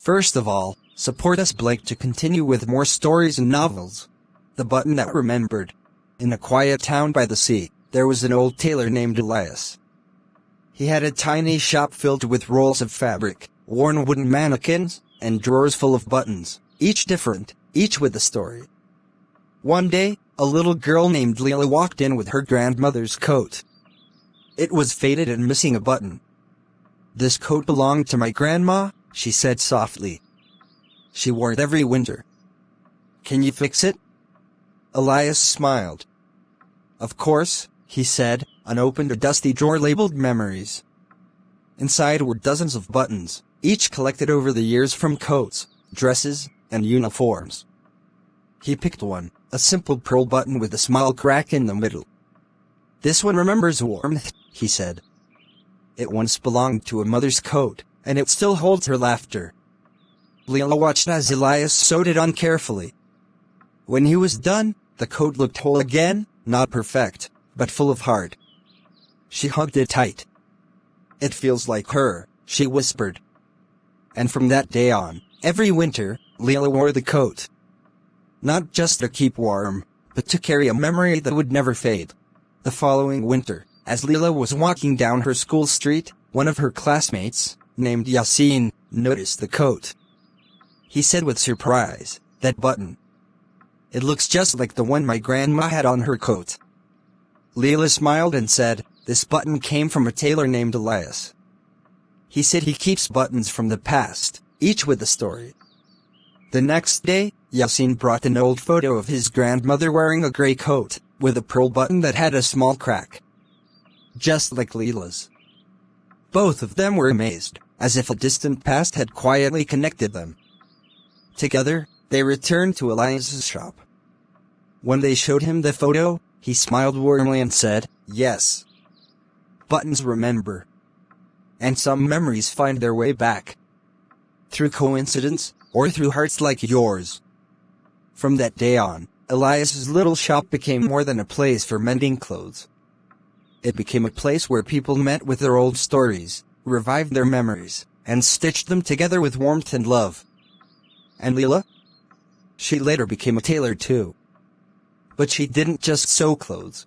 First of all, support us Blake to continue with more stories and novels. The button that remembered. In a quiet town by the sea, there was an old tailor named Elias. He had a tiny shop filled with rolls of fabric, worn wooden mannequins, and drawers full of buttons, each different, each with a story. One day, a little girl named Leela walked in with her grandmother's coat. It was faded and missing a button. "This coat belonged to my grandma," she said softly. "She wore it every winter. Can you fix it?" Elias smiled. "Of course," he said, and opened a dusty drawer labeled Memories. Inside were dozens of buttons, each collected over the years from coats, dresses, and uniforms. He picked one, a simple pearl button with a small crack in the middle. "This one remembers warmth," he said. "It once belonged to a mother's coat, and it still holds her laughter." Leela watched as Elias sewed it on carefully. When he was done, the coat looked whole again, not perfect, but full of heart. She hugged it tight. "It feels like her," she whispered. And from that day on, every winter, Leela wore the coat. Not just to keep warm, but to carry a memory that would never fade. The following winter, as Leela was walking down her school street, one of her classmates, named Yasin, noticed the coat. He said with surprise, "That button. It looks just like the one my grandma had on her coat." Leela smiled and said, "This button came from a tailor named Elias. He said he keeps buttons from the past, each with a story." The next day, Yasin brought an old photo of his grandmother wearing a gray coat, with a pearl button that had a small crack, just like Leela's. Both of them were amazed, as if a distant past had quietly connected them. Together, they returned to Elias's shop. When they showed him the photo, he smiled warmly and said, "Yes. Buttons remember. And some memories find their way back. Through coincidence, or through hearts like yours." From that day on, Elias's little shop became more than a place for mending clothes. It became a place where people met with their old stories, revived their memories, and stitched them together with warmth and love. And Leela? She later became a tailor too. But she didn't just sew clothes.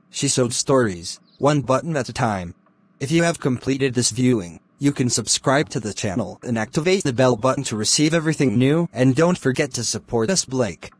She sewed stories, one button at a time. If you have completed this viewing, you can subscribe to the channel and activate the bell button to receive everything new, and don't forget to support us Blake.